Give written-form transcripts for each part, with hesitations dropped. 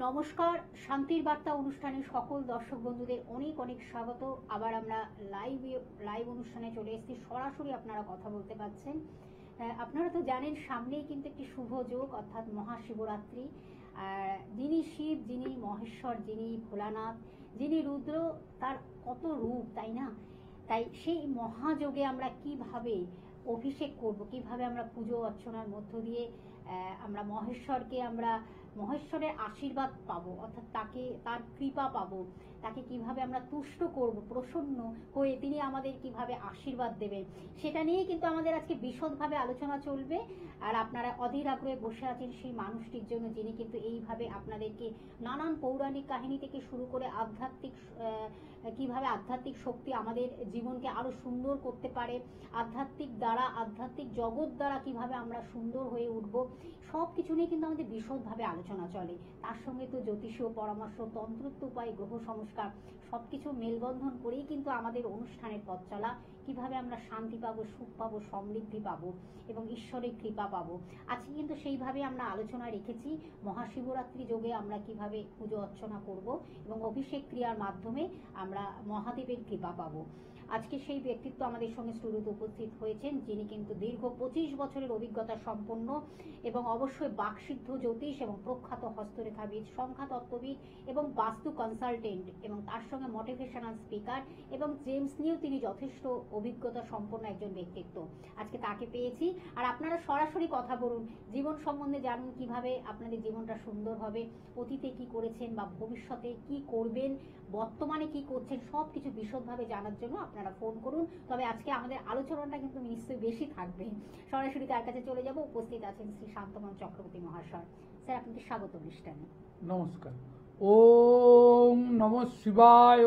নমস্কার, শান্তির বার্তা অনুষ্ঠানে সকল দর্শক বন্ধুদের অনেক অনেক স্বাগত। আবার আমরা লাইভ অনুষ্ঠানে চলে এসেছি, সরাসরি আপনারা কথা বলতে পারছেন। আপনারা তো জানেন সামনেই কিন্তু একটি শুভ যোগ, অর্থাৎ মহাশিবরাত্রি। যিনি শিব, যিনি মহেশ্বর, যিনি ভোলানাথ, যিনি রুদ্র, তার কত রূপ, তাই না? তাই সেই মহাযোগে আমরা কিভাবে অভিষেক করব, কিভাবে আমরা পুজো অর্চনার মধ্য দিয়ে আমরা মহেশ্বরের আশীর্বাদ পাবো, অর্থাৎ তার কৃপা পাবো, তাকে কিভাবে আমরা তুষ্ট করব, প্রসন্ন হয়ে তিনি আমাদের কিভাবে আশীর্বাদ দেবেন, সেটা নিয়েই কিন্তু আমাদের আজকে বিশদভাবে আলোচনা চলবে। আর আপনারা অধীর আগ্রহে বসে আছেন সেই মানুষটির জন্য, যিনি কিন্তু এইভাবে আপনাদেরকে নানান পৌরাণিক কাহিনী থেকে শুরু করে কিভাবে আধ্যাত্মিক শক্তি আমাদের জীবনকে আরো সুন্দর করতে পারে, আধ্যাত্মিক জগৎ দ্বারা কিভাবে আমরা সুন্দর হয়ে উঠবো, সব কিছু নিয়ে কিন্তু আমাদের বিশদভাবে আলোচনা চলে। তার সঙ্গে তো জ্যোতিষীয় পরামর্শ, তন্ত্রোক্ত উপায়, গ্রহ সংস্কার সবকিছু মেলবন্ধন করেই কিন্তু আমাদের অনুষ্ঠানের পথ চলা। কিভাবে আমরা শান্তি পাবো, সুখ পাবো, সমৃদ্ধি পাবো এবং ঈশ্বরের কৃপা পাবো। আজকে কিন্তু সেইভাবে আমরা আলোচনা রেখেছি মহাশিবরাত্রি যোগে আমরা কিভাবে পুজো অর্চনা করব এবং অভিষেক ক্রিয়ার মাধ্যমে আমরা মহাদেবের কৃপা পাবো। আজকে সেই ব্যক্তিত্ব আমাদের সঙ্গে স্টুডিওতে উপস্থিত হয়েছেন, যিনি কিন্তু দীর্ঘ 25 বছরের অভিজ্ঞতা সম্পন্ন এবং অবশ্যই বাকসিদ্ধ জ্যোতিষ এবং প্রখ্যাত হস্তরেখাবিদ, সংখ্যাতত্ত্ববিদ এবং বাস্তু কনসালটেন্ট, এবং তার সঙ্গে মোটিভেশনাল স্পিকার এবং জেমস নিয়েও তিনি যথেষ্ট অভিজ্ঞতা সম্পন্ন একজন ব্যক্তিত্ব। আজকে তাকে পেয়েছি। আর আপনারা সরাসরি কথা বলুন, জীবন সম্বন্ধে জানুন, কিভাবে আপনাদের জীবনটা সুন্দর হবে, অতীতে কি করেছেন বা ভবিষ্যতে কি করবেন, বর্তমানে কি করছেন, সব কিছু বিশদভাবে জানার জন্য আপনারা ফোন করুন। তবে আজকে আমাদের আলোচনাটা কিন্তু নিশ্চয়ই বেশি থাকবে। সরাসরি তার কাছে চলে যাব। উপস্থিত আছেন শ্রী শান্তমন চক্রবর্তী মহাশয়। স্যার, আপনাকে স্বাগত অনুষ্ঠানে। নমস্কার। ওম নমঃ শিবায়,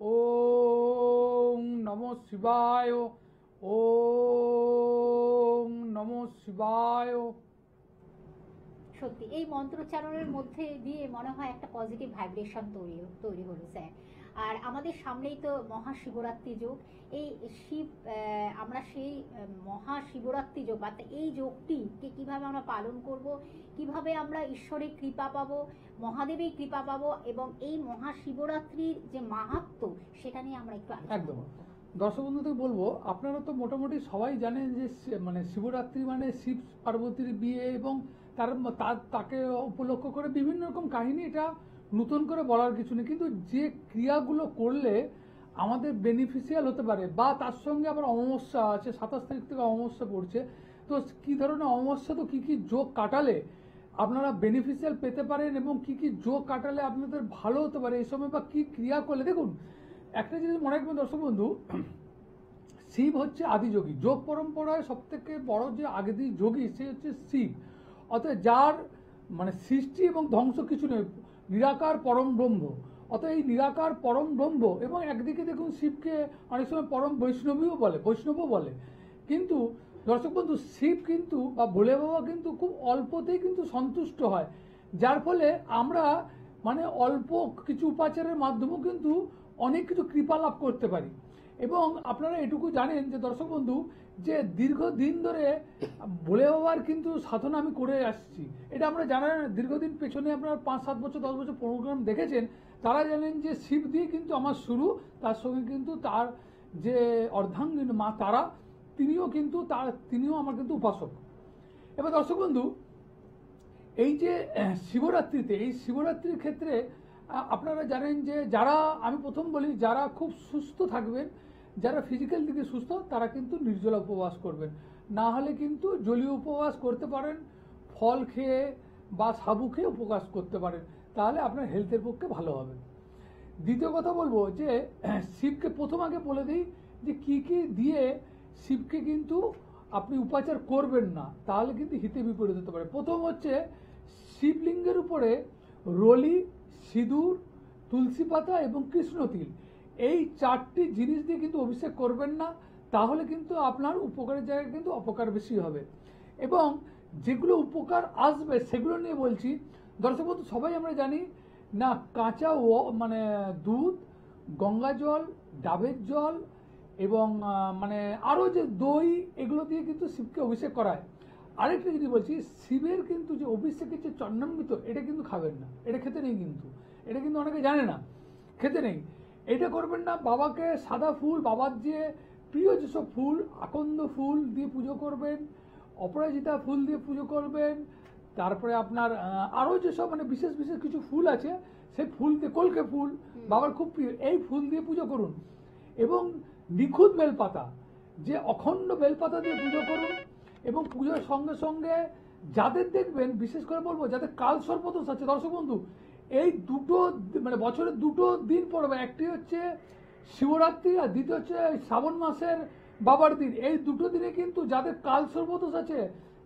ওম নমঃ শিবায়, ওম নমঃ শিবায়। সত্যি এই মন্ত্রোচ্চারণের মধ্যে দিয়ে মনে হয় একটা পজিটিভ ভাইব্রেশন তৈরি হলো স্যার। আর আমাদের সামনেই তো মহাশিবরাত্রি যোগ। আমরা সেই মহাশিবরাত্রি যোগ বা এই যোগটিকে কিভাবে আমরা পালন করব, কিভাবে আমরা ঈশ্বরের কৃপা পাবো, মহাদেবের কৃপা পাবো এবং এই মহাশিবরাত্রির যে মাহাত্ম্য, সেটা নিয়ে আমরা একটু একদম দর্শক বন্ধুদের বলবো, আপনারা তো মোটামুটি সবাই জানেন যে শিবরাত্রি মানে শিব পার্বতীর বিয়ে এবং তাকে উপলক্ষ করে বিভিন্ন রকম কাহিনী। এটা নতুন করে বলার কিছু নেই, কিন্তু যে ক্রিয়াগুলো করলে আমাদের বেনিফিশিয়াল হতে পারে, বা তার সঙ্গে আবার অমাবস্যা আছে, 27 তারিখ থেকে অমাবস্যা পড়ছে, তো কি ধরনের অমাবস্যা, তো কি কি যোগ কাটালে আপনারা বেনিফিশিয়াল পেতে পারেন এবং কি কি যোগ কাটালে আপনাদের ভালো হতে পারে এই সময়, বা কি ক্রিয়া করলে। দেখুন, একটা জিনিস মনে রাখবেন দর্শক বন্ধু, শিব হচ্ছে আদিযোগী। যোগ পরম্পরায় সব থেকে বড় যে আদি যোগী সে হচ্ছে শিব, অতএব যার সৃষ্টি এবং ধ্বংস কিছু নেই, নিরাকার পরম ব্রহ্ম। অতএব এই নিরাকার পরম ব্রহ্ম, এবং একদিকে দেখুন শিবকে অনেক সময় পরম বৈষ্ণবও বলে। কিন্তু দর্শক বন্ধু, শিব কিন্তু বা ভোলে বাবা কিন্তু খুব অল্পতেই কিন্তু সন্তুষ্ট হয়, যার ফলে আমরা অল্প কিছু উপাচারের মাধ্যমেও কিন্তু অনেক কিছু কৃপা লাভ করতে পারি। এবং আপনারা এটুকু জানেন যে দর্শক বন্ধু, যে দীর্ঘদিন ধরে ভোলে বাবার কিন্তু সাধনা আমি করে আসছি, এটা আমরা জানেন। দীর্ঘদিন পেছনে আপনারা 5-7 বছর 10 বছর প্রোগ্রাম দেখেছেন, তারা জানেন যে শিব দিয়ে কিন্তু আমার শুরু। তার সঙ্গে কিন্তু তার যে অর্ধাঙ্গিনী মা তারা, তিনিও আমার কিন্তু উপাসক। এবার দর্শক বন্ধু, এই যে শিবরাত্রির ক্ষেত্রে আপনারা জানেন যে আমি প্রথম বলি, যারা খুব সুস্থ থাকবেন, যারা ফিজিক্যাল দিকে সুস্থ, তারা কিন্তু নির্জলা উপবাস করবেন। না হলে কিন্তু জলীয় উপবাস করতে পারেন, ফল খেয়ে বা সাবু খেয়ে উপবাস করতে পারেন, তাহলে আপনার হেলথের পক্ষে ভালো হবে। দ্বিতীয় কথা বলবো যে শিবকে প্রথম আগে বলে দিই যে কি কি দিয়ে শিবকে কিন্তু আপনি উপাচার করবেন না, তাহলে কিন্তু হিতে বিপরীত হতে পারে। প্রথম হচ্ছে শিবলিঙ্গের উপরে রলি, সিঁদুর, তুলসী পাতা এবং কৃষ্ণ তিল, এই 4টি জিনিস দিয়ে কিন্তু অভিষেক করবেন না, তাহলে কিন্তু আপনার উপকারের জায়গায় কিন্তু অপকার বেশি হবে। এবং যেগুলো উপকার আসবে সেগুলো নিয়ে বলছি। দর্শক বন্ধু, সবাই আমরা জানি না, কাঁচা মানে দুধ, গঙ্গা জল, ডাবের জল এবং মানে আরও যে দই, এগুলো দিয়ে কিন্তু শিবকে অভিষেক করায়। আরেকটা জিনিস বলছি, শিবের কিন্তু যে অভিষেকের যে চন্নামৃত, এটা কিন্তু খাবেন না, এটা খেতে নেই কিন্তু, এটা কিন্তু অনেকে জানে না, খেতে নেই, এটা করবেন না। বাবাকে সাদা ফুল, বাবার যে প্রিয় যেসব ফুল, আকন্দ ফুল দিয়ে পুজো করবেন, অপরাজিতা ফুল দিয়ে পুজো করবেন, তারপরে আপনার আরও যেসব মানে বিশেষ বিশেষ কিছু ফুল আছে, সেই ফুল দিয়ে, কলকে ফুল বাবার খুব প্রিয়, এই ফুল দিয়ে পুজো করুন। এবং নিখুঁত বেলপাতা, যে অখণ্ড বেলপাতা দিয়ে পুজো করুন। এবং পুজোর সঙ্গে সঙ্গে যাদের দেখবেন, বিশেষ করে বলবো যাদের কাল সর্পদোষ আছে, দর্শক বন্ধু, এই দুটো মানে বছরে দুটো দিন পড়বে, একটি হচ্ছে শিবরাত্রি আর দ্বিতীয় হচ্ছে শ্রাবণ মাসের বাবার দিন। এই দুটো দিনে কিন্তু যাদের কাল সর্পদোষ আছে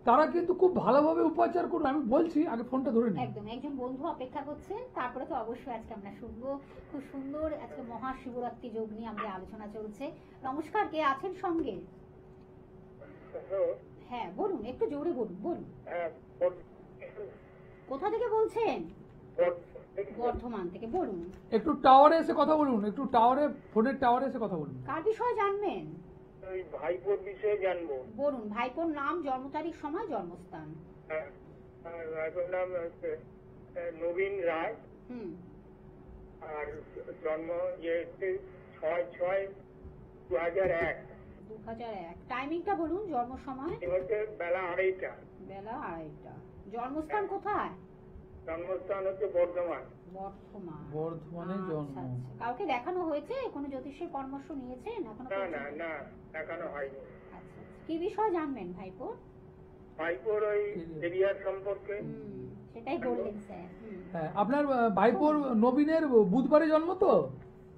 তারা কিন্তু খুব ভালোভাবে উপাচার করুন। আমি বলছি, আগে ফোনটা ধরে নিন। একদম, একজন বন্ধু অপেক্ষা করছেন, তারপরে তো অবশ্যই আজকে আমরা শুনবো। খুব সুন্দর আজকে মহাশিবরাত্রি যোগ নিয়ে আমাদের আলোচনা চলছে। নমস্কার, কে আছেন সঙ্গে? হ্যাঁ বলুন, একটু জোরে বলুন, বলুন। কোথা থেকে বলছেন? বর্ধমান থেকে, বলুন। একটু টাওয়ারে এসে কথা বলুন, একটু টাওয়ারে, ফোনের টাওয়ারে এসে কথা বলুন। কার বিষয়ে জানবেন? ওই ভাইপোর বিষয়ে জানবো। বলুন, ভাইপোর নাম, জন্ম তারিখ, সময়, জন্মস্থান। ভাইপোর নাম হচ্ছে নবীন রায়, হুম। আর জন্ম যে 6/6/2001। 2001। টাইমিংটা বলুন, জন্ম সময়। এ হচ্ছে বেলা 2:30টা। বেলা 2:30টা। জন্মস্থান কোথায়? জন্মস্থান হচ্ছে বর্ধমান। বর্ধমান। বর্ধমানে জন্ম। আচ্ছা, আচ্ছা। কাউকে দেখানো হয়েছে? কোনো জ্যোতিষের পরামর্শ নিয়েছেন এখনো না না পর্যন্ত? না, দেখানো হয়নি। আচ্ছা, আচ্ছা। কি বিষয় জানবেন ভাইপো? ভাইপোর ওই এরিয়ার সম্পর্কে। সেটাই বললেন স্যার। হ্যাঁ, আপনার ভাইপোর নবীনের বুধবারে জন্ম তো?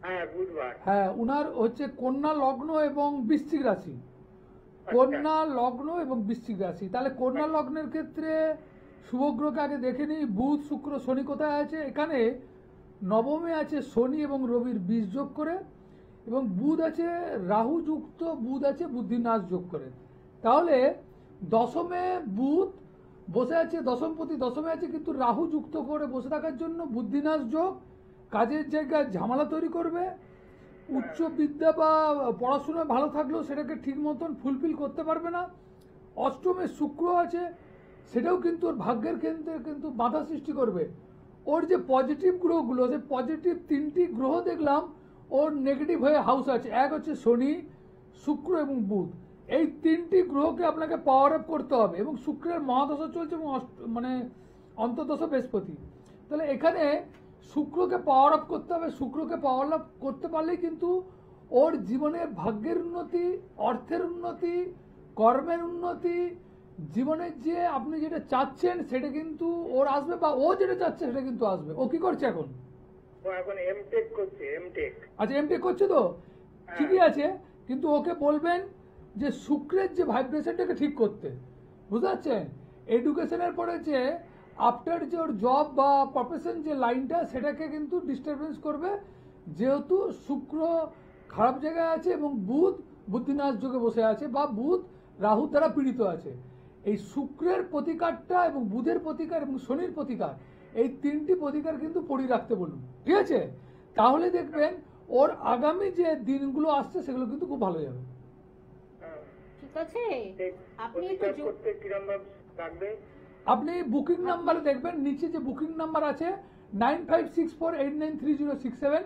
হ্যাঁ, বুধবার। হ্যাঁ, উনার হচ্ছে কন্যা লগ্ন এবং বৃশ্চিক রাশি। কন্যা লগ্ন এবং বৃশ্চিক রাশি। তাহলে কন্যা লগ্নের ক্ষেত্রে শুভগ্রহকে আগে দেখে নিই। বুধ, শুক্র, শনি কোথায় আছে? এখানে নবমে আছে শনি এবং রবির 20 যোগ করে, এবং বুধ আছে রাহু যুক্ত, বুধ আছে বুদ্ধিনাশ যোগ করে। তাহলে দশমে বুধ বসে আছে, দশমপতি দশমে আছে, কিন্তু রাহু যুক্ত করে বসে থাকার জন্য বুদ্ধিনাশ যোগ, কাজের জায়গায় ঝামেলা তৈরি করবে। উচ্চ বিদ্যা বা পড়াশোনায় ভালো থাকলেও সেটাকে ঠিক মতন ফুলফিল করতে পারবে না। অষ্টমে শুক্র আছে, সেটাও কিন্তু ওর ভাগ্যের কেন্দ্রে কিন্তু বাধা সৃষ্টি করবে। ওর যে পজিটিভ গ্রহগুলো, সেই পজিটিভ 3টি গ্রহ দেখলাম ওর নেগেটিভ হয়ে হাউস আছে। এক হচ্ছে শনি, শুক্র এবং বুধ। এই 3টি গ্রহকে আপনাকে পাওয়ার আপ করতে হবে। এবং শুক্রের মহাদশা চলছে এবং মানে অন্তর্দশা বৃহস্পতি। তাহলে এখানে শুক্রকে পাওয়ার আপ করতে হবে। শুক্রকে পাওয়ার আপ করতে পারলেই কিন্তু ওর জীবনে ভাগ্যের উন্নতি, অর্থের উন্নতি, কর্মের উন্নতি, জীবনের যে আপনি যেটা চাচ্ছেন সেটা কিন্তু ওর আসবে, বা ও যেটা চাচ্ছে সেটা কিন্তু আসবে। ও কি করছে এখন? ও এখন এমটেক করছে, এমটেক। আচ্ছা, এমটেক করছে তো ঠিকই আছে, কিন্তু ওকে বলবেন যে শুক্রের যে ভাইব্রেশনটাকে ঠিক করতে, বুঝতে পারছেন? এডুকেশনের পরে যে আফটার যে ওর জব বা প্রফেশন যে লাইনটা, সেটাকে কিন্তু ডিস্টারবেন্স করবে, যেহেতু শুক্র খারাপ জায়গায় আছে এবং বুধ বুদ্ধিনাশ যোগে বসে আছে, বা বুধ রাহু দ্বারা পীড়িত আছে। এই শুক্রের প্রতিকারটা এবং বুধের প্রতিকার এবং শনির প্রতিকার, এই 3টি প্রতিকার কিন্তু পড়ি রাখতে বলুন, ঠিক আছে? তাহলে দেখবেন ওর আগামী যে দিনগুলো আসছে সেগুলো কিন্তু খুব ভালো যাবে। ঠিক আছে, আপনি একটু প্রতিকার করতে কিরম ভাবে থাকবে? আপনি বুকিং নাম্বারে দেখবেন, নিচে যে বুকিং নাম্বার আছে 9564893067,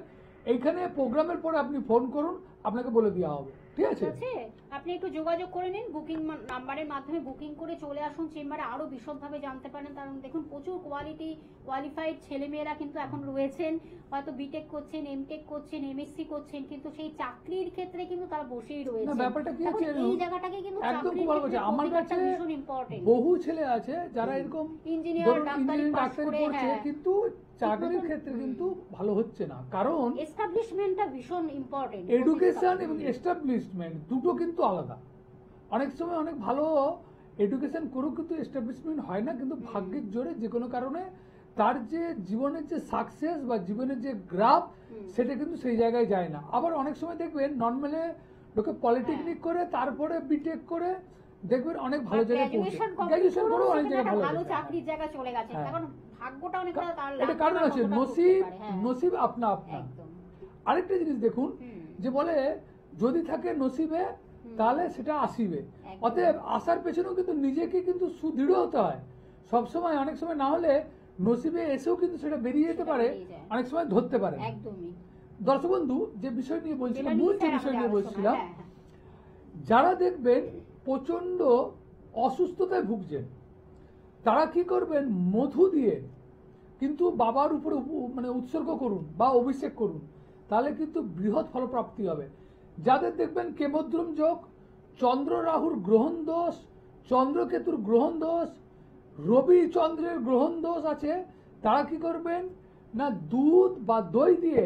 এইখানে প্রোগ্রামের পরে আপনি ফোন করুন, আপনাকে বলে দেওয়া হবে, ঠিক আছে? ঠিক আছে, আপনি একটু যোগাযোগ করে নিন, বুকিং নাম্বারের মাধ্যমে বুকিং করে চলে আসুন চেম্বারে, আরো বিশদভাবে জানতে পারেন। কারণ দেখুন, প্রচুর কোয়ালিফাইড ছেলেমেয়েরা কিন্তু এখন রয়েছেন, হয়তো বিটেক করছেন, এমটেক করছেন, এমএসসি করছেন, কিন্তু সেই চাকরির ক্ষেত্রে কিন্তু তারা বসেই না, রয়েছে। ব্যাপারটা কি আছে এই জায়গাটাকে কিন্তু একদম খুব চাকরির ভালো ক্ষেত্রে কথা। আমার কাছে প্রতিকারটা ভীষণ ইম্পর্টেন্ট। বহু ছেলে আছে যারা এরকম ইঞ্জিনিয়ার, ধরুন ডাক্তারি ইঞ্জিনিয়ারিং পাস ডাক্তারি করে, করছে, হ্যাঁ, কিন্তু চাকরির ক্ষেত্রে কিন্তু ভালো হচ্ছে না। কারণ এস্টাবলিশমেন্টটা ভীষণ ইম্পর্টেন্ট। এডুকেশন এবং এস্টাবলিশমেন্ট দুটো কিন্তু আলাদা। অনেক সময় অনেক ভালো এডুকেশন করুক কিন্তু এস্টাবলিশমেন্ট হয় না, কিন্তু ভাগ্যের জোরে যে কোনো কারণে তার যে জীবনের যে সাকসেস বা জীবনের যে গ্রাফ সেটা কিন্তু সেই জায়গায় যায় না। আবার অনেক সময় দেখবেন নর্মালে লোকে পলিটেকনিক করে তারপরে বিটেক করে দেখবেন অনেক ভালো জায়গায় পৌঁছে, গ্রাজুয়েশন করেও অনেক জায়গায় ভালো ভালো জায়গায়। চাকরির জায়গায় চলে গেছে, হ্যাঁ। কারণ ভাগ্যটা অনেকটা তার এটা কারণ আছে, কতটা নসিব করতে পারে, হ্যাঁ। নসিব আপনা আপনা। একদম। আরেকটা জিনিস দেখুন যে বলে যদি থাকে নসিবে তাহলে সেটা আসিবে। একদম। অতএব আসার পেছনেও কিন্তু নিজেকে কিন্তু সুদৃঢ় হতে হয় সবসময়। অনেক সময় না হলে নসিবে এসেও কিন্তু সেটা বেরিয়ে যেতে সেটা পারে, বেরিয়ে যায়। অনেক সময় ধরতে পারে না। একদমই। দর্শক বন্ধু, যে বিষয় নিয়ে বলছিলাম, যেটা মূল নিয়ে যে স্যার বিষয় আমাদের নিয়ে আলোচনা, বলছিলাম, হ্যাঁ, হ্যাঁ। যারা দেখবেন প্রচন্ড অসুস্থতায় ভুগছেন তারা কি করবেন, মধু দিয়ে কিন্তু বাবার উপরে মানে উৎসর্গ করুন বা অভিষেক করুন, তাহলে কিন্তু বৃহৎ ফলপ্রাপ্তি হবে। যাদের দেখবেন কেমদ্রুম যোগ, চন্দ্র রাহুর গ্রহণ দোষ, চন্দ্রকেতুর গ্রহণ দোষ, রবি চন্দ্রের গ্রহণ দোষ আছে, তারা কি করবেন না দুধ বা দই দিয়ে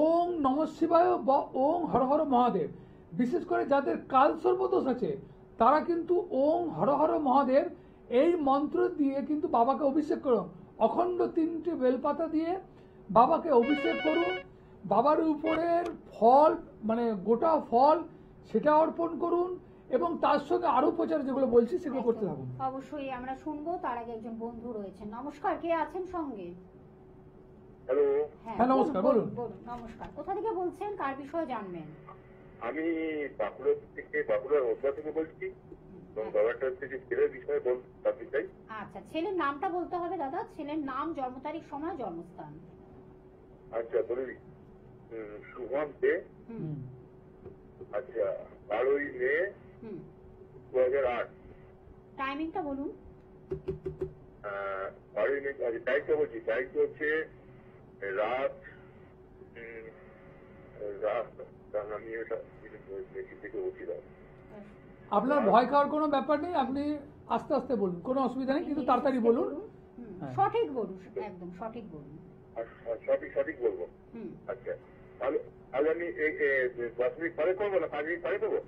ওং নমঃ শিবায় বা ওং হর হর মহাদেব, বিশেষ করে যাদের কাল সর্বদোষ আছে তারা কিন্তু ওং হর হর মহাদেব এই মন্ত্র দিয়ে কিন্তু বাবাকে অভিষেক করুন। অখণ্ড 3টে বেলপাতা দিয়ে বাবাকে অভিষেক করুন। বাবার উপরের ফল মানে গোটা ফল সেটা অর্পণ করুন এবং তার সঙ্গে আরো প্রচার যেগুলো বলছি সেগুলো করতে থাকুন। অবশ্যই আমরা শুনবো, তার আগে একজন বন্ধু রয়েছেন। নমস্কার, কে আছেন সঙ্গে? হ্যালো, হ্যাঁ, নমস্কার, বলুন। বলুন। নমস্কার, কোথা থেকে বলছেন, কার বিষয়ে জানবেন? আমি বাঁকুড়ার ওদলা থেকে বলছি এবং ব্যাপারটা হচ্ছে যে ছেলের বিষয়ে বলতে চাই। আচ্ছা, ছেলের নামটা বলতে হবে দাদা, ছেলের নাম, জন্ম তারিখ, সময়, জন্মস্থান। আচ্ছা বলে দিই, শুভম দে। হুম। আচ্ছা, 12ই মে হুম। 2008। টাইমিংটা বলুন। 12ই মে, তারিখটা বলছি, তারিখটা হচ্ছে রাত আমি ওটা থেকে বলছিলাম। আপনার ভয় খাওয়ার কোনো ব্যাপার নেই, আপনি আস্তে আস্তে বলুন, কোনো অসুবিধা নেই, কিন্তু তাড়াতাড়ি বলুন। হুম, হ্যাঁ। সঠিক বলুন, একদম সঠিক বলুন। সঠিক বলবো। হুম। আচ্ছা, তাহলে আমি 10 মিনিট পরে করবো না 5 মিনিট পরে দেবো?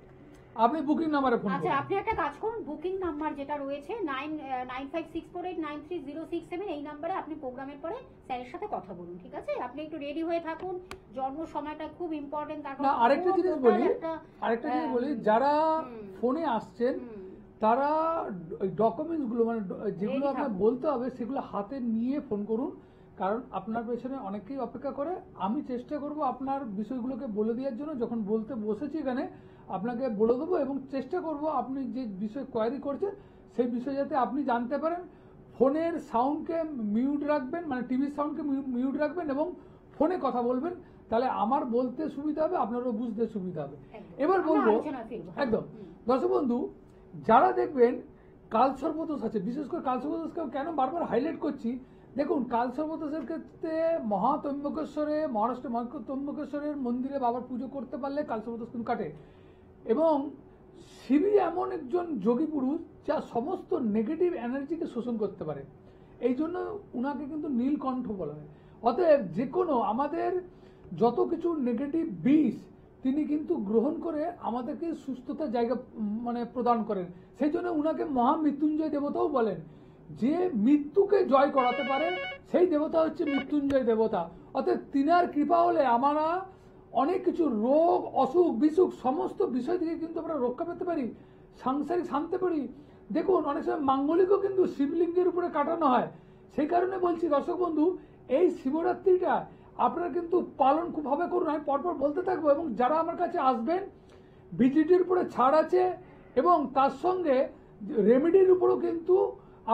আপনি বুকিং নাম্বারে ফোন আচ্ছা, করুন। আপনি একটা কাজ করুন, বুকিং নাম্বার যেটা রয়েছে 9564893067, এই নাম্বারে আপনি প্রোগ্রামের পরে স্যারের সাথে কথা বলুন, ঠিক আছে? আপনি একটু রেডি হয়ে থাকুন, জন্ম সময়টা খুব ইম্পর্টেন্ট। না, আরেকটা জিনিস বলি, যারা ফোনে আসছেন তারা ডকুমেন্টস গুলো মানে যেগুলো Ready আপনার থাকুন। বলতে হবে সেগুলো হাতে নিয়ে ফোন করুন, কারণ আপনার পেছনে অনেকেই অপেক্ষা করে। আমি চেষ্টা করব আপনার বিষয়গুলোকে বলে দেওয়ার জন্য, যখন বলতে বসেছি এখানে আপনাকে বলে দেবো এবং চেষ্টা করব আপনি যে বিষয় কোয়ারি করছেন সেই বিষয় যাতে আপনি জানতে পারেন। ফোনের সাউন্ডকে মিউট রাখবেন, মানে টিভির সাউন্ডকে মিউট রাখবেন এবং ফোনে কথা বলবেন, তাহলে আমার বলতে সুবিধা হবে, আপনারও বুঝতে সুবিধা হবে। এবার বলবো একদম দর্শক বন্ধু, যারা দেখবেন কাল সর্বদোষ আছে, বিশেষ করে কাল সর্বদোষকে কেন বারবার হাইলাইট করছি, দেখুন কাল সর্বদোষের ক্ষেত্রে মহাত্রম্বকেশ্বরে, মহারাষ্ট্রের মহাত্রম্বকেশ্বরের মন্দিরে বাবার পুজো করতে পারলে কাল সর্বদোষ কিন্তু কাটে। এবং শিবই এমন একজন যোগী পুরুষ যা সমস্ত নেগেটিভ এনার্জিকে শোষণ করতে পারে, এই জন্য উনাকে কিন্তু নীলকণ্ঠ বলা হয়। অতএব যে কোনো আমাদের যত কিছু নেগেটিভ বিষ তিনি কিন্তু গ্রহণ করে আমাদেরকে সুস্থতার জায়গা মানে প্রদান করেন। সেই জন্য উনাকে মহামৃত্যুঞ্জয় দেবতাও বলেন। যে মৃত্যুকে জয় করাতে পারে সেই দেবতা হচ্ছে মৃত্যুঞ্জয় দেবতা। অতএব তিনার কৃপা হলে আমরা অনেক কিছু রোগ, অসুখ, বিসুখ সমস্ত বিষয় থেকে কিন্তু আমরা রক্ষা পেতে পারি, সাংসারিক শান্তি পারি। দেখুন অনেক সময় মাঙ্গলিকও কিন্তু শিবলিঙ্গের উপরে কাটানো হয়। সেই কারণে বলছি দর্শক বন্ধু, এই শিবরাত্রিটা আপনারা কিন্তু পালন খুবভাবে করুন। আমি পরপর বলতে থাকবো এবং যারা আমার কাছে আসবেন ভিজিটির উপরে ছাড় আছে এবং তার সঙ্গে রেমেডির উপরও কিন্তু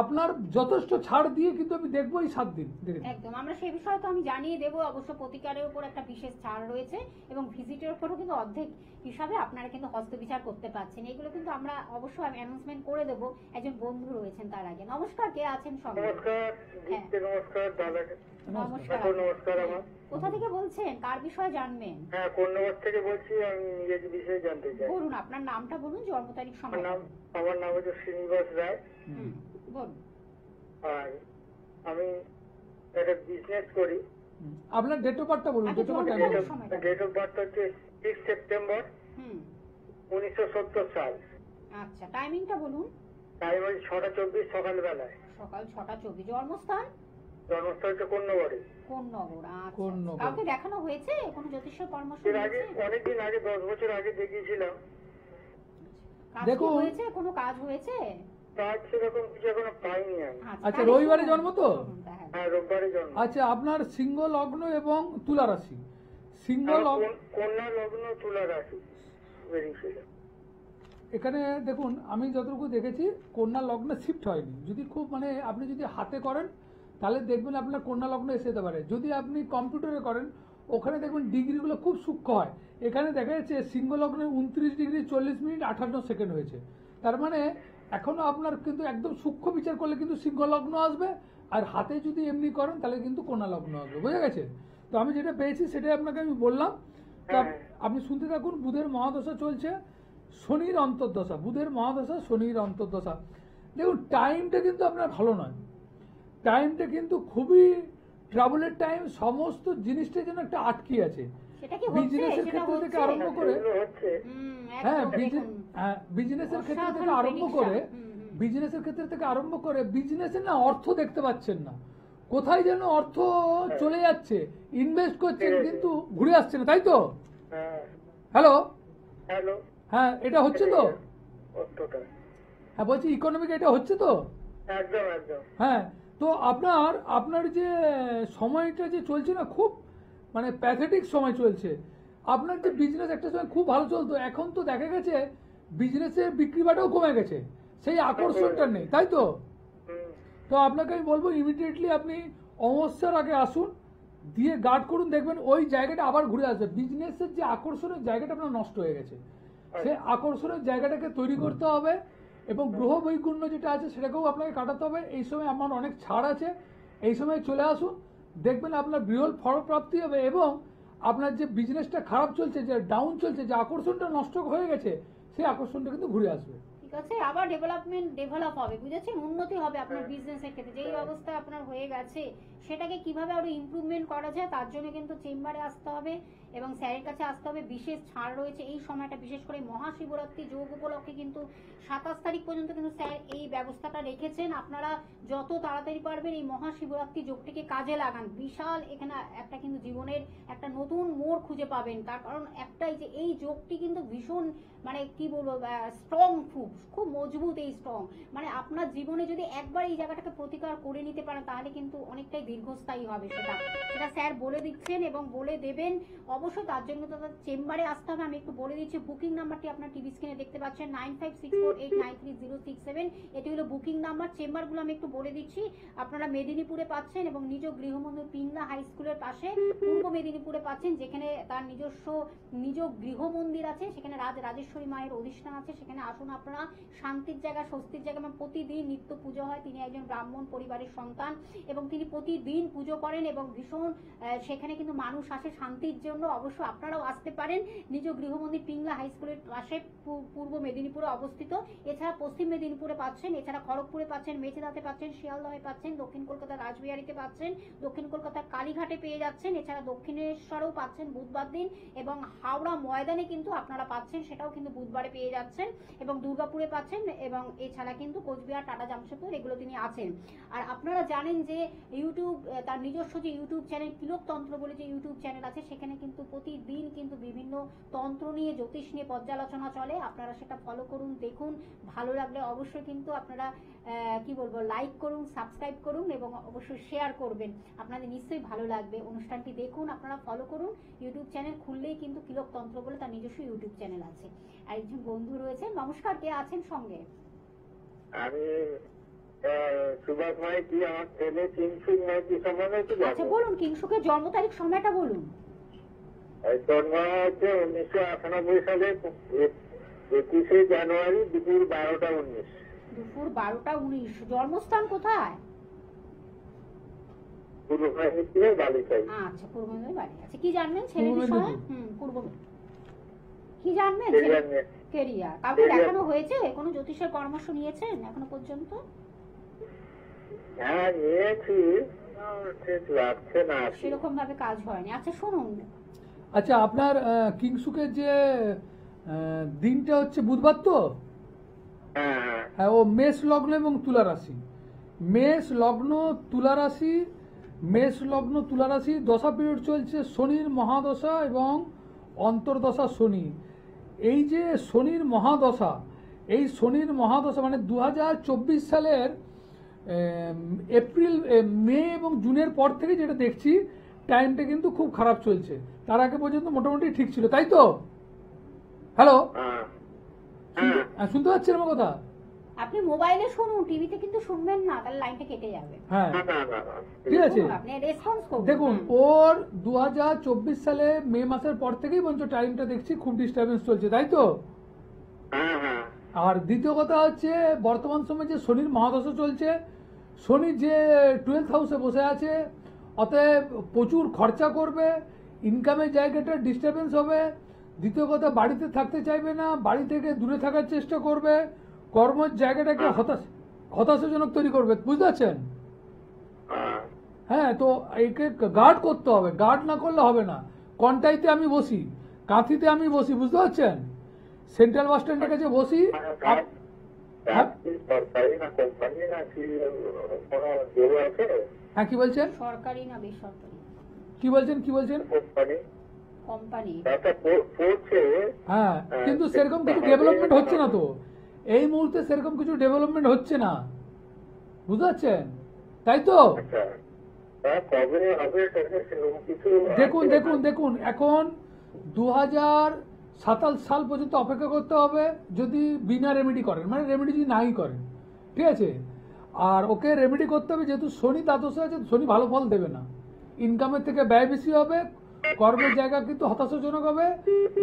আপনার যথেষ্ট ছাড় দিয়ে কিন্তু আমি দেখবো এই 7 দিন। একদম, আমরা সেই বিষয়ে তো আমি জানিয়ে দেবো। অবশ্য প্রতিকারের উপর একটা বিশেষ ছাড় রয়েছে এবং ভিজিটের উপরও কিন্তু অর্ধেক হিসাবে আপনারা কিন্তু হস্তবিচার করতে পারছেন। এগুলো কিন্তু আমরা অবশ্যই অ্যানাউন্সমেন্ট করে দেবো। একজন বন্ধু রয়েছেন, তার আগে নমস্কার, কে আছেন সঙ্গে? নমস্কার দিতে, নমস্কার দাদাকে। নমস্কার। নমস্কার। আমার কোথা থেকে বলছেন, কার বিষয়ে জানবেন? হ্যাঁ, কোন নম্বর থেকে বলছি, আমি নিজের বিষয়ে জানতে চাই। বলুন, আপনার নামটা বলুন, জন্ম তারিখ, সময়। আমার নাম হচ্ছে শ্রীনিবাস রায়। বলুন। আর আমি একটা বিজনেস করি। আপনার ডেট অফ বার্থটা বলুন। আচ্ছা, date of birth date of birth হচ্ছে 6 সেপ্টেম্বর 1970 সাল। আচ্ছা, টাইমিংটা বলুন। টাইম হচ্ছে 6:24 সকালবেলায়। সকাল 6:24। জন্মস্থান? জন্মস্থল হচ্ছে কন্যাবাড়ি। কোন নগর? আচ্ছা, কোন নগর? কাউকে দেখানো হয়েছে? কোনো জ্যোতিষ পরামর্শ এর আগে হয়েছে? অনেকদিন আগে 10 বছর আগে দেখিয়েছিলাম। কাজ কি দেখুন। হয়েছে? কোনো কাজ হয়েছে? কাজ সেরকম কিছু এখনো পাইনি আমি। আচ্ছা, তাহলে রবিবারে শুনুন, জন্ম তো? শুনুন, হ্যাঁ। হ্যাঁ, রোববারে জন্ম। আচ্ছা, আপনার সিংহ লগ্ন এবং তুলা রাশি। সিংহ আমার লগ্ন কন্যা লগ্ন তুলা রাশি বেরিয়েছিল। এখানে দেখুন, আমি যতটুকু দেখেছি কন্যা লগ্নে শিফট হয়নি। যদি খুব মানে আপনি যদি হাতে করেন তাহলে দেখবেন আপনার কন্যা লগ্ন এসে যেতে পারে। যদি আপনি কম্পিউটারে করেন ওখানে দেখবেন ডিগ্রিগুলো খুব সূক্ষ্ম হয়। এখানে দেখা যাচ্ছে সিংহ লগ্নে 29 ডিগ্রি 40 মিনিট 58 সেকেন্ড হয়েছে। তার মানে এখনো আপনার কিন্তু একদম সূক্ষ্ম বিচার করলে কিন্তু সিংহ লগ্ন আসবে, আর হাতে যদি এমনি করেন তাহলে কিন্তু কন্যা লগ্ন আসবে। বুঝে গেছে? তো আমি যেটা পেয়েছি সেটাই আপনাকে আমি বললাম। তো হ্যাঁ। আপনি শুনতে থাকুন। বুধের মহাদশা চলছে, শনির অন্তর্দশা। বুধের মহাদশা, শনির অন্তর্দশা। দেখুন টাইমটা কিন্তু আপনার ভালো নয়। টাইমটা কিন্তু খুবই ট্রাবলের টাইম। সমস্ত জিনিসটা যেন একটা আটকে আছে। সেটা কি হচ্ছে? বিজনেসের সেটা ক্ষেত্র থেকে হচ্ছে? আরম্ভ করে, এগুলো হচ্ছে। হ্যাঁ একদম দেখুন। বিজনেসের ক্ষেত্র থেকে অসাধারণ আরম্ভ prediction। করে, হুম। বিজনেসের ক্ষেত্র থেকে আরম্ভ করে বিজনেসে না অর্থ দেখতে পাচ্ছেন না। কোথায় যেন অর্থ চলে যাচ্ছে, ইনভেস্ট করছেন কিন্তু ঘুরে আসছে না, তাই তো? হ্যাঁ। Hello, hello. হ্যাঁ এটা হচ্ছে তো? অতটা। হ্যাঁ বলছি ইকোনমিক এটা হচ্ছে তো? একদম একদম। হ্যাঁ। তো আপনার আপনার যে সময়টা যে চলছে না, খুব মানে প্যাথেটিক সময় চলছে। আপনার যে বিজনেস একটা সময় খুব ভালো চলতো, এখন তো দেখা গেছে বিজনেসের বিক্রি বাটাও কমে গেছে, সেই আকর্ষণটা নেই, তাই তো? হুম। তো আপনাকে আমি বলবো ইমিডিয়েটলি আপনি অমাবস্যার আগে আসুন, দিয়ে গার্ড করুন, দেখবেন ওই জায়গাটা আবার ঘুরে আসবে। বিজনেসের যে আকর্ষণের জায়গাটা আপনার নষ্ট হয়ে গেছে, সেই আকর্ষণের জায়গাটাকে তৈরি করতে হবে। এবং গ্রহ বৈগুণ্য যেটা আছে সেটাকেও আপনাকে কাটাতে হবে। এই সময় আমার অনেক ছাড় আছে, এই সময় চলে আসুন, দেখবেন আপনার বৃহৎ ফলপ্রাপ্তি হবে। এবং আপনার যে বিজনেসটা খারাপ চলছে, যে ডাউন চলছে, যে আকর্ষণটা নষ্ট হয়ে গেছে, সেই আকর্ষণটা কিন্তু ঘুরে আসবে। ঠিক আছে, আবার ডেভেলপ হবে, বুঝেছেন? উন্নতি হবে আপনার বিজনেসের ক্ষেত্রে। যেই অবস্থায় আপনার হয়ে গেছে সেটাকে কিভাবে আরো ইমপ্রুভমেন্ট করা যায় তার জন্য কিন্তু চেম্বারে আসতে হবে এবং স্যারের কাছে আসতে হবে। বিশেষ ছাড় রয়েছে এই সময়টা, বিশেষ করে মহাশিবরাত্রি যোগ উপলক্ষে কিন্তু 27 তারিখ পর্যন্ত কিন্তু স্যার এই ব্যবস্থাটা রেখেছেন। আপনারা যত তাড়াতাড়ি পারবেন এই মহাশিবরাত্রি যোগটিকে কাজে লাগান। বিশাল এখানে একটা কিন্তু জীবনের একটা নতুন মোড় খুঁজে পাবেন। তার কারণ একটাই, যে এই যোগটি কিন্তু ভীষণ মানে কি বলবো, স্ট্রং, খুব মজবুত। এই স্ট্রং মানে আপনার জীবনে যদি একবার এই জায়গাটাকে প্রতিকার করে নিতে পারেন তাহলে কিন্তু অনেকটাই দীর্ঘস্থায়ী হবে। সেটা স্যার বলে দিচ্ছেন এবং বলে দেবেন। অবশ্যই তার জন্য তো চেম্বারে আসতে হবে। আমি একটু বলে দিচ্ছি, বুকিং নাম্বারটি আপনার টিভি স্ক্রিনে দেখতে পাচ্ছেন 9564893067। এটি হলো বুকিং নাম্বার। চেম্বারগুলো আমি একটু বলে দিচ্ছি। আপনারা মেদিনীপুরে পাচ্ছেন এবং নিজ গৃহবন্ধু পিংলা হাই স্কুলের পাশে পূর্ব মেদিনীপুরে পাচ্ছেন, যেখানে তার নিজ গৃহ মন্দির আছে, সেখানে রাজেশ্বরী মায়ের অধিষ্ঠান আছে। সেখানে আসুন আপনারা, শান্তির জায়গা, স্বস্তির জায়গা। এবং প্রতিদিন নিত্য পুজো হয়। তিনি একজন ব্রাহ্মণ পরিবারের সন্তান এবং তিনি প্রতিদিন পুজো করেন এবং ভীষণ সেখানে কিন্তু মানুষ আসে শান্তির জন্য। অবশ্য আপনারাও আসতে পারেন। নিজ গৃহমন্দির পিংলা হাই স্কুলের পাশে পূর্ব মেদিনীপুরে অবস্থিত। এছাড়া পশ্চিম মেদিনীপুরে পাচ্ছেন, এছাড়া খড়গপুরে পাচ্ছেন, মেচেদাতে পাচ্ছেন, শিয়ালদহে পাচ্ছেন, দক্ষিণ কলকাতার রাসবিহারীতে পাচ্ছেন, দক্ষিণ কলকাতার কালীঘাটে পেয়ে যাচ্ছেন, এছাড়া দক্ষিণেশ্বরেও পাচ্ছেন বুধবার দিন, এবং হাওড়া ময়দানে কিন্তু আপনারা পাচ্ছেন, সেটাও কিন্তু বুধবারে পেয়ে যাচ্ছেন, এবং দুর্গাপুরে পাচ্ছেন, এবং এছাড়া কিন্তু কোচবিহার, টাটা, জামশেদপুর এগুলো তিনি আছেন। আর আপনারা জানেন যে ইউটিউব, তার নিজস্ব যে ইউটিউব চ্যানেল তিলকতন্ত্র বলে যে ইউটিউব চ্যানেল আছে, সেখানে কিন্তু প্রতিদিন কিন্তু বিভিন্ন তন্ত্র নিয়ে, জ্যোতিষ নিয়ে পর্যালোচনা চলে। আপনারা সেটা ফলো করুন, দেখুন। ভালো লাগলে অবশ্যই কিন্তু আপনারা কি বলবো, লাইক করুন, সাবস্ক্রাইব করুন এবং অবশ্যই শেয়ার করবেন। আপনাদের নিশ্চয়ই ভালো লাগবে। অনুষ্ঠানটি দেখুন, আপনারা ফলো করুন। ইউটিউব চ্যানেল খুললেই কিন্তু তিলকতন্ত্র বলে তার নিজস্ব ইউটিউব চ্যানেল আছে। আর একজন বন্ধু রয়েছেন। নমস্কার, কে আছেন সঙ্গে? আমি সুভাষ মাইতি, আমার ছেলে কিংসুক মাইতি সম্বন্ধে একটু আচ্ছা জানবো। বলুন, কিংসুকের জন্ম তারিখ, সময়টা বলুন। জন্ম হচ্ছে 1998 সালে 21শে জানুয়ারি দুপুর 12টা 19। দুপুর 12টা 19। জন্মস্থান কোথায়? পূর্ব মেদিনীপুরের বালিকায়। আচ্ছা, পূর্ব মেদিনীপুর বাড়ি। আচ্ছা, কি জানবেন ছেলের পূর্ব বিষয়ে? মেদিনীপুর। কি জানবেন? কেরিয়ার নিয়ে। কেরিয়ার। কাউকে দেখানো হয়েছে? কোনো জ্যোতিষের পরামর্শ নিয়েছেন এখনো পর্যন্ত? হ্যাঁ, নিয়েছি, ঠিক লাগছে না। সেরকম ভাবে কাজ হয়নি। আচ্ছা শুনুন, আচ্ছা, আপনার কিংসুকের যে দিনটা হচ্ছে বুধবার তো? হ্যাঁ হ্যাঁ। হ্যাঁ, ও মেষ লগ্ন এবং তুলা রাশি। মেষ লগ্ন, তুলা রাশি মেষ লগ্ন তুলা রাশি, দশা পিরিয়ড চলছে শনির মহাদশা এবং অন্তর্দশা শনি। এই যে শনির মহাদশা, এই শনির মহাদশা মানে 2024 সালের এপ্রিল, মে এবং জুনের পর থেকে যেটা দেখছি টাইমটা কিন্তু খুব খারাপ চলছে। তার আগে পর্যন্ত মোটামুটি ঠিক ছিল, তাই তো? হ্যালো, শুনতে পাচ্ছেন আমার কথা? আপনি মোবাইলে শুনুন, টিভিতে কিন্তু শুনবেন না, তাহলে লাইনটা কেটে যাবে। হ্যাঁ, না না না না। ঠিক আছে। আপনি রেসপন্স করুন। দেখুন, ওর 2024 সালে মে মাসের পর থেকেই বলছো টাইমটা দেখছি খুব ডিস্টারবেন্স চলছে, তাই তো? হ্যাঁ হ্যাঁ আর দ্বিতীয় কথা হচ্ছে বর্তমান সময়ে যে শনির মহাদশা চলছে, শনি যে 12th হাউসে বসে আছে, অতএব প্রচুর খরচা করবে, ইনকামের জায়গাটা ডিস্টারবেন্স হবে। দ্বিতীয় কথা, বাড়িতে থাকতে চাইবে না, বাড়ি থেকে দূরে থাকার চেষ্টা করবে, কর্মের জায়গাটাকে হতাশাজনক তৈরি করবে, বুঝতে পারছেন? হ্যাঁ হ্যাঁ, তো একে গার্ড করতে হবে, গার্ড না করলে হবে না। কন্টাইতে আমি বসি, কাঁথিতে আমি বসি, বুঝতে পারছেন? সেন্ট্রাল বাস স্ট্যান্ডের কাছে বসি। সরকারি না কোম্পানি না কি কোনো জব আছে? হ্যাঁ, কি বলছেন? সরকারি না বেসরকারি? কি বলছেন, কি বলছেন? Company company. তাতে পড়ছে। হ্যাঁ, কিন্তু সেরকম কিছু ডেভেলপমেন্ট হচ্ছে না তো, এই মুহূর্তে সেরকম কিছু ডেভেলপমেন্ট হচ্ছে না, বুঝতে পারছেন? তাই তো? আচ্ছা, তা কবে হবে সেরকম কিছু? দেখুন দেখুন দেখুন, এখন 2027 সাল পর্যন্ত অপেক্ষা করতে হবে যদি বিনা রেমেডি করেন, মানে রেমেডি যদি নাই করেন, ঠিক আছে? আর ওকে রেমেডি করতে হবে, যেহেতু শনি দ্বাদশে আছে, শনি ভালো ফল দেবে না, ইনকামের থেকে ব্যয় বেশি হবে, কর্মের জায়গা কিন্তু হতাশাজনক হবে,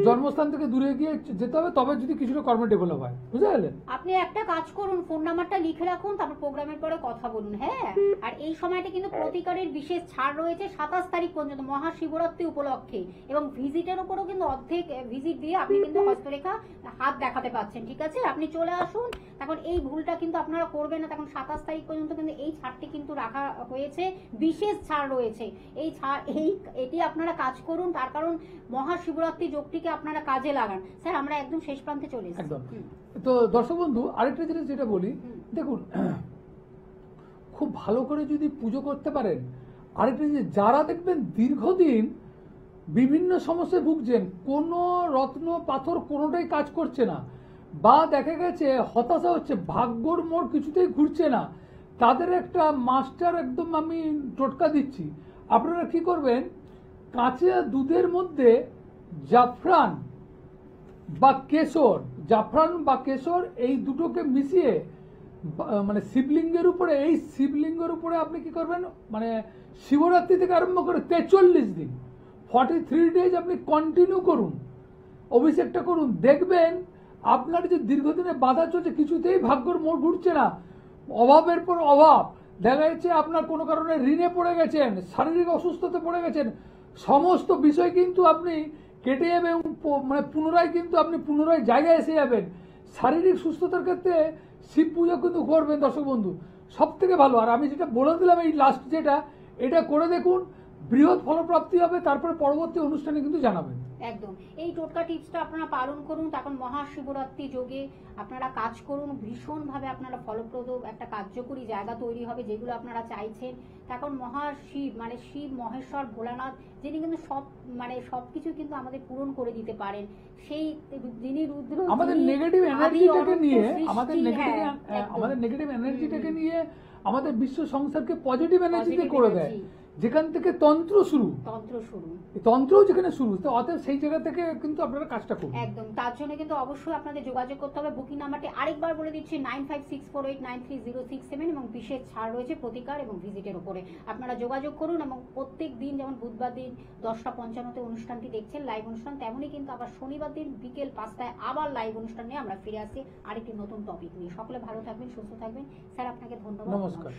জন্মস্থান থেকে দূরে গিয়ে যেতে হবে, তবে যদি কিছুটা কর্মে ডেভেলপ হয়, বুঝতে পারলেন? আপনি একটা কাজ করুন, ফোন নাম্বারটা লিখে রাখুন, তারপর প্রোগ্রামের পরে কথা বলুন। হ্যাঁ, আর এই সময়টা কিন্তু প্রতিকারের বিশেষ ছাড় রয়েছে 27 তারিখ পর্যন্ত, মহাশিবরাত্রি উপলক্ষে, এবং ভিজিটের উপরও কিন্তু অর্ধেক ভিজিট দিয়ে আপনি কিন্তু হস্তরেখা হাত দেখাতে পাচ্ছেন, ঠিক আছে? আপনি চলে আসুন। তখন এই ভুলটা কিন্তু আপনারা করবেন না। তখন 27 তারিখ পর্যন্ত কিন্তু এই ছাড়টি কিন্তু রাখা হয়েছে, বিশেষ ছাড় রয়েছে। এই ছাড় এটি আপনারা কাজ করুন, তার কারণ মহাশিবরাত্রি যোগটিকে আপনারা কাজে লাগান। স্যার, আমরা একদম শেষ প্রান্তে চলে এসেছি। একদম। তো দর্শক বন্ধু, আরেকটা জিনিস যেটা বলি, দেখুন, খুব ভালো করে যদি পুজো করতে পারেন, আরেকটা জিনিস, যারা দেখবেন দীর্ঘদিন বিভিন্ন সমস্যায় ভুগছেন, কোনো রত্ন পাথর কোনোটাই কাজ করছে না, বা দেখা গেছে হতাশা হচ্ছে, ভাগ্যর মোড় কিছুতেই ঘুরছে না, তাদের একটা মাস্টার একদম আমি টোটকা দিচ্ছি। আপনারা কি করবেন, কাঁচা দুধের মধ্যে জাফরান বা কেশর, জাফরান বা কেশর এই দুটোকে মিশিয়ে মানে শিবলিঙ্গের উপরে, এই শিবলিঙ্গের উপরে আপনি কি করবেন, মানে শিবরাত্রি থেকে আরম্ভ করে 43 দিন 43 ডেজ আপনি কন্টিনিউ করুন, অভিষেকটা করুন, দেখবেন আপনার যে দীর্ঘদিনে বাধা চলছে কিছুতেই ভাগ্যর মোড় ঘুরছে না, অভাবের পর অভাব, দেখা যাচ্ছে আপনার কোনো কারণে ঋণে পড়ে গেছেন, শারীরিক অসুস্থতে পড়ে গেছেন, সমস্ত বিষয় কিন্তু আপনি কেটে যাবে, এবং মানে পুনরায় কিন্তু আপনি পুনরায় জায়গায় এসে যাবেন। শারীরিক সুস্থতার ক্ষেত্রে শিব পুজো কিন্তু করবেন দর্শক বন্ধু, সব থেকে ভালো। আর আমি যেটা বলে দিলাম এই লাস্ট যেটা, এটা করে দেখুন, বৃহৎ ফলপ্রাপ্তি হবে, তারপরে পরবর্তী অনুষ্ঠানে কিন্তু জানাবেন। একদম, এই টোটকা টিপসটা আপনারা পালন করুন। তখন মহাশিবরাত্রি যোগে আপনারা কাজ করুন, ভীষণভাবে আপনারা ফলপ্রদ একটা কার্যকরী জায়গা তৈরি হবে, যেগুলো আপনারা চাইছেন। তখন মহাশিব মানে শিব, মহেশ্বর, ভোলানাথ, যিনি কিন্তু সবকিছু কিন্তু আমাদের পূরণ করে দিতে পারেন, সেই যিনি রুদ্র, আমাদের নেগেটিভ এনার্জিটাকে নিয়ে, আমাদের নেগেটিভ এনার্জিটাকে নিয়ে আমাদের বিশ্ব সংসারকে পজিটিভ এনার্জিতে করে দেয়, যেখান থেকে তন্ত্রও যেখানে শুরু, তো অতএব সেই জায়গা থেকে কিন্তু আপনারা কাজটা করুন। একদম, তার জন্য কিন্তু অবশ্যই আপনাদের যোগাযোগ করতে হবে। বুকিং নাম্বারটি আরেকবার বলে দিচ্ছি, 9564893067, এবং বিশেষ ছাড় রয়েছে প্রতিকার এবং ভিজিটের উপরে। আপনারা যোগাযোগ করুন, এবং প্রত্যেক দিন যেমন বুধবার দিন 10:55 অনুষ্ঠানটি দেখছেন লাইভ অনুষ্ঠান, তেমনই কিন্তু আবার শনিবার দিন বিকেল 5টায় আবার লাইভ অনুষ্ঠান নিয়ে আমরা ফিরে আসছি আরেকটি নতুন টপিক নিয়ে। সকলে ভালো থাকবেন, সুস্থ থাকবেন। স্যার, আপনাকে ধন্যবাদ। নমস্কার।